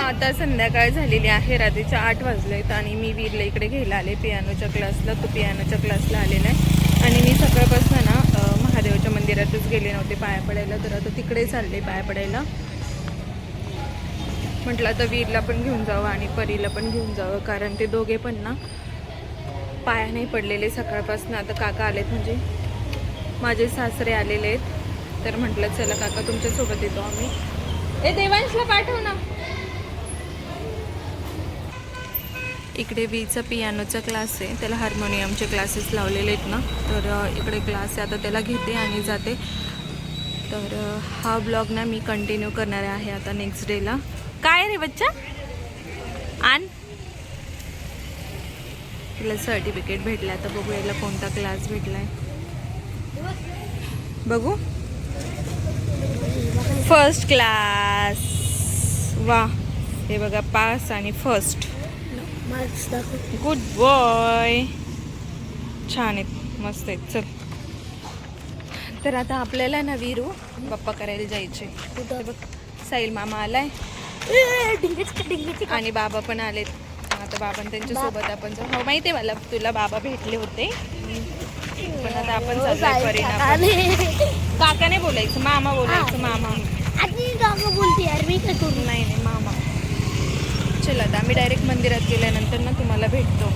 आता संध्याकाळ झालेली आहे, रात्रीच्या 8 वाजलेत आणि मी वीरला इकडे घ्यायला आले पियानोच्या क्लासला. तो पियानोच्या क्लासला आलेला आहे आणि मी सकाळपासून ना महादेवाच्या मंदिरातच गेले नव्हते पाया पडायला, तर आता तिकडे चालले पाया पडायला. म्हटलं आता वीरला पण घेऊन जावं आणि परीला पण घेऊन जावं, कारण ते दोघे पण ना पाया नाही पडलेले सकाळपासून. आता काका आलेत, म्हणजे माझे सासरे आलेले आहेत, तर म्हटलं चला काका तुमच्यासोबत येतो आम्ही. देवांशला पाठव ना. इकडे वीचा पियानोचा क्लास आहे, त्याला हार्मोनियमचे क्लासेस लावलेले आहेत ना, तर इकडे क्लास आहे. आता त्याला घेते आणि जाते. तर हा ब्लॉग ना मी कंटिन्यू करणार आहे आता नेक्स्ट डेला. काय रे बच्चा आण, तिला सर्टिफिकेट भेटलं. आता बघू याला कोणता क्लास भेटलाय, बघू. फर्स्ट क्लास, वा, हे बघा पास आणि फर्स्ट. गुड बॉय, छान आहेत, मस्त आहेत. चल तर आता आपल्याला ना वीरू बाप्पा करायला जायचे. बघ साहिल मामा आलाय आणि बाबा पण आलेत. आता बाबा त्यांच्या सोबत आपण जाऊ. हो माहिती आहे मला, तुला बाबा भेटले होते, पण आता आपण चाललोय परिणाम. काका नाही बोलायचं, मामा बोलायचं. मामा बोलते यार, मी काय करू. नाही नाही मामा. चल आता आम्ही डायरेक्ट मंदिरात गेल्यानंतर ना तुम्हाला भेटतो.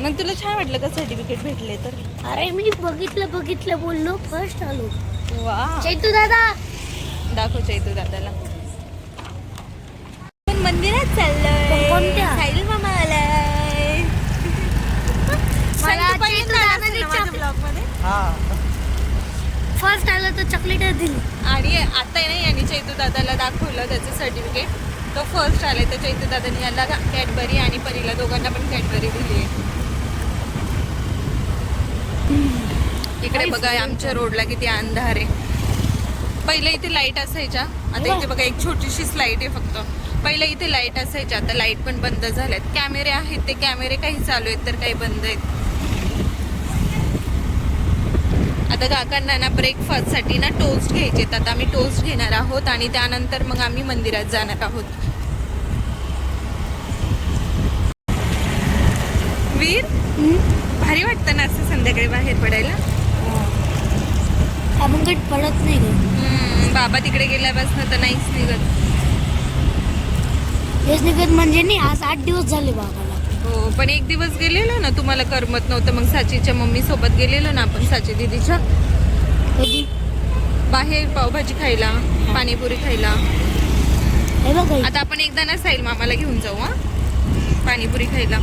मग तुला छान वाटलं का सर्टिफिकेट भेटले तर? अरे मी बघितलं बोललो, फर्स्ट आलो. वा, चैतू दादा दाखव चैतू दादाला. मंदिरात चाललोय, कोणत्या? साहिल मामा आलाय. मला चैतू दादाने फर्स्ट आलं तर चॉकलेट दिली. आणि आता आहे ना यांनी चैतू दादाला दाखवलं त्याचं सर्टिफिकेट. तो फर्स्ट आलाय, तर चैतू दादानी याला कॅडबरी आणि परीला दोघांना पण कॅडबरी दिली आहे. इकडे बघा आमच्या रोडला किती अंधार आहे. पहिले इथे लाईट असायच्या, आता इथे बघा एक छोटीशीच लाईट आहे फक्त. पहिले इथे लाईट असायच्या, आता लाईट पण बंद झाल्यात. कॅमेरे आहेत, ते कॅमेरे काही चालू आहेत तर काही बंद आहेत. आता काकांना ना ब्रेकफास्टसाठी ना टोस्ट घ्यायचे, आता आम्ही टोस्ट घेणार आहोत आणि त्यानंतर मग आम्ही मंदिरात जाणार आहोत. वीर, भारी वाटतं ना असं संध्याकाळी बाहेर पडायला. अभंगट पडत नाही ग. बाबा तिकडे गेल्यापासून तर नाहीच निघत. हेच निघत म्हणजे नाही, आज 8 दिवस झाले बाबाला. हो, पण एक दिवस गेलेलो ना, तुम्हाला करमत नव्हतं. मग साचीच्या मम्मी सोबत गेलेलो ना आपण, साची दीदीच्या. कधी? बाहेर पावभाजी खायला, पाणीपुरी खायला. हे बघ आता आपण एकदा ना साहिल मामाला घेऊन जाऊ हा पाणीपुरी खायला.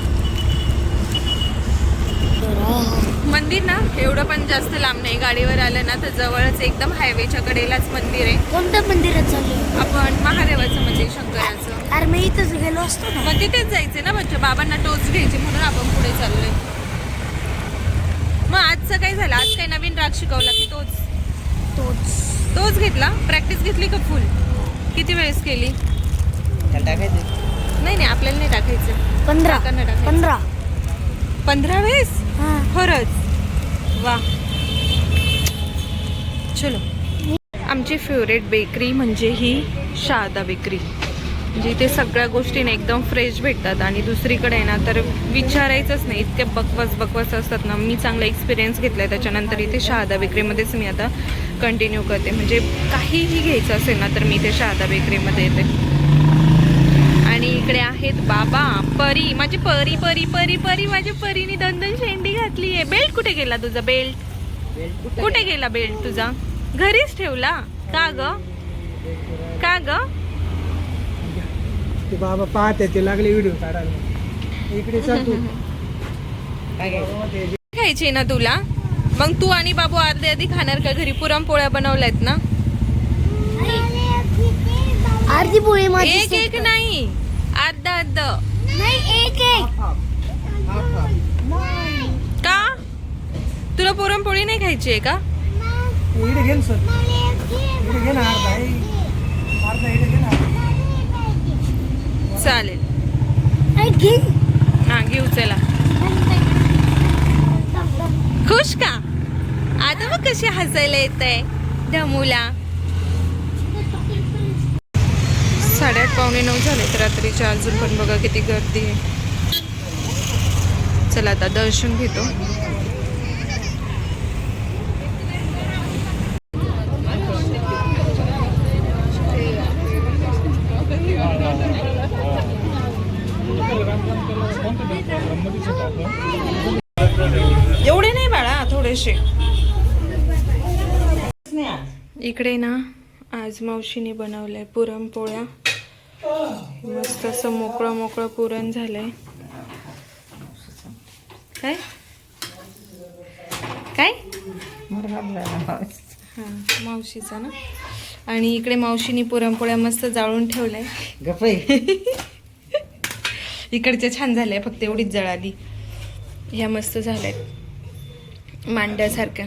मंदिर ना एवढं पण जास्त लांब नाही, गाडीवर आलं ना तर जवळच एकदम हायवेच्या कडेलाच मंदिर आहे. कोणत्या मंदिरात चाललो आपण? महादेवाचं मंदिर, शंकराचं. अरे मी इथंच गेलो असतो ना. मग तिथेच जायचे ना बच्चा, बाबांना टोस्ट घ्यायचे म्हणून आपण पुढे चाललोय. मग आजचं काय झालं, आज काही नवीन राग शिकवला की तोच घेतला? प्रॅक्टिस घेतली का फुल? किती वेळेस केली? नाही आपल्याला नाही टाकायचं. 15 वेळेस? खरंच वा. चलो, आमची फेवरेट बेकरी म्हणजे ही शारदा बेकरी. म्हणजे इथे सगळ्या गोष्टी ना एकदम फ्रेश भेटतात आणि दुसरीकडे आहे ना तर विचारायचंच नाही, इतके बकवास असतात ना. मी चांगला एक्सपिरियन्स घेतला आहे, त्याच्यानंतर इथे शारदा बेकरीमध्येच मी आता कंटिन्यू करते. म्हणजे काहीही घ्यायचं असेल ना तर मी इथे शारदा बेकरीमध्ये येते. आणि इकडे आहेत बाबा, परी, माझी परी परी परी परी माझ्या परीने 2 शेंडी घातली आहे. बेल्ट कुठे गेला तुझा? बेल्ट कुठे गेला? बेल्ट तुझा घरीच ठेवला का ग? ते बाबा पाहते, ते लागले व्हिडिओ काढायला. इकडे चल तू. खायची ना तुला? मग तू आणि बाबू अर्धी खाणार का? घरी पुरणपोळ्या बनवल्यात ना. अर्धी पोळी माझी. एक नाही, अर्धा नाही, एक का? तुला पुरणपोळी नाही खायची आहे का? इकडे घे सर, इकडे घे ना अर्धा इकडे घे ना. चालेल, घे. हा घेऊ. चला, खुश का? आता मग कशी हसायला येत आहे ढमूला. 8:30 8:45 झालेत रात्रीचे. अजून पण बघा किती गर्दी आहे. चला आता दर्शन घेतो. एवढे नाही बाळा, थोडेसे. इकडे ना आज मावशीने बनवलंय पुरणपोळ्या. मस्त असं मोकळं मोकळं पुरण झालंय. काय काय हा मावशीचा ना. आणि इकडे मावशीने पुरणपोळ्या मस्त जाळून ठेवलंय. इकडच्या छान झाल्या, फक्त एवढीच जळाली. ह्या मस्त झाल्यात मांड्यासारख्या.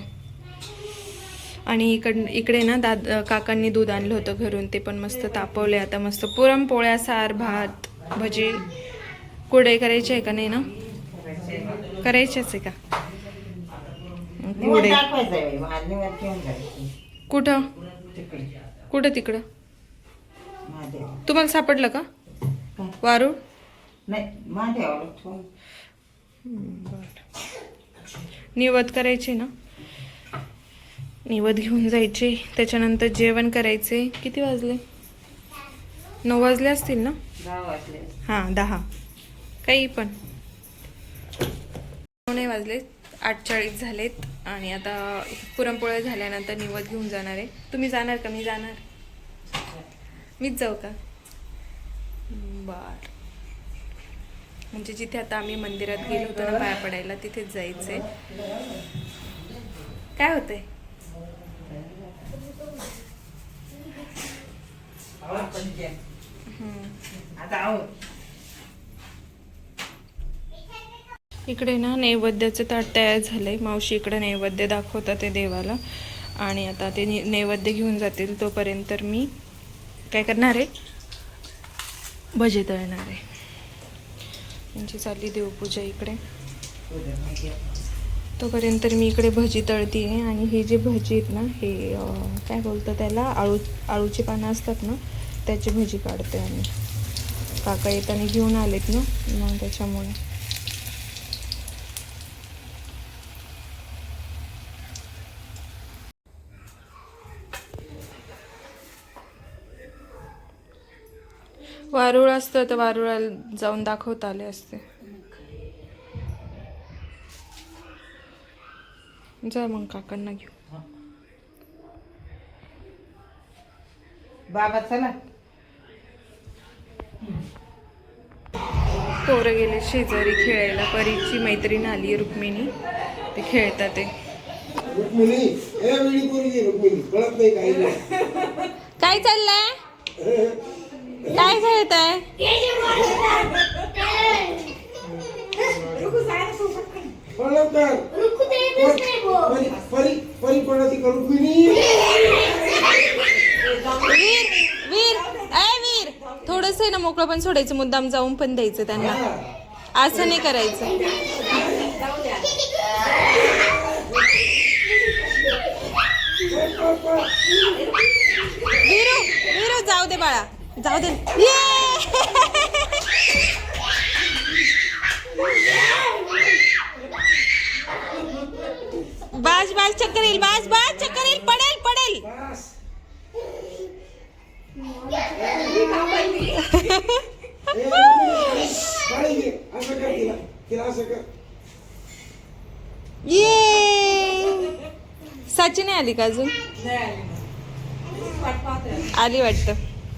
आणि इकडे ना काकांनी दूध आणलं होतं घरून, ते पण मस्त तापवले. आता मस्त पुरणपोळ्या, सार, भात, भजी. कुरडई करायची आहे का? नाही ना, करायचीच आहे का? कुठं कुठं तिकडं तुम्हाला सापडलं का वारूळ? निवद करायचे ना, निवद घेऊन जायचे. त्याच्यानंतर जेवण करायचे. किती वाजले? 9 वाजले असतील ना? 10 वाजले. हां 10 काही पण. 9 नाही वाजले, 8:40 झालेत. आणि आता पुरणपोळ्या झाल्यानंतर निवद घेऊन जाणार आहे. तुम्ही जाणार का? मी जाणार. मीच जाऊ का? बर. म्हणजे जिथे आता आम्ही मंदिरात गेलो होतो ना पाया पडायला, तिथेच जायचंय. काय होतंय? इकडे ना नैवेद्याचं ताट तयार झालंय. मावशी इकडे नैवेद्य दाखवतात ते देवाला. आणि आता ते नैवेद्य घेऊन जातील. तोपर्यंत मी काय करणार आहे? भजे तळणार आहे. म्हणजे चालली देवपूजा इकडे. तोपर्यंत मी इकडे भजी तळती आहे. आणि हे जे भजी आहेत ना, हे काय बोलतं त्याला, आळूची पानं असतात ना, त्याची भजी काढते आम्ही. काका येताना घेऊन आलेत ना, मग त्याच्यामुळे. वारुळ असतं तर वारुळाला जाऊन दाखवता आले असते. जा मग काकांना घेऊ. बाबा चला. पोरं गेले शेजारी खेळायला. परीची मैत्रीण आली रुक्मिणी, ते खेळतात. ते काय चाललंय? काय खेळत आहे? वीर थोडस आहे ना, मोकळं पण सोडायचं. मुद्दाम जाऊन पण द्यायचं त्यांना. असं नाही करायचं. वीरू जाऊ दे बाळा, जाऊ दे. बाज बाज चक्कर येईल. बाज बाज चक्कर येईल. पडेल पडेल. ये सचिन आली का अजून? आली वाटतं.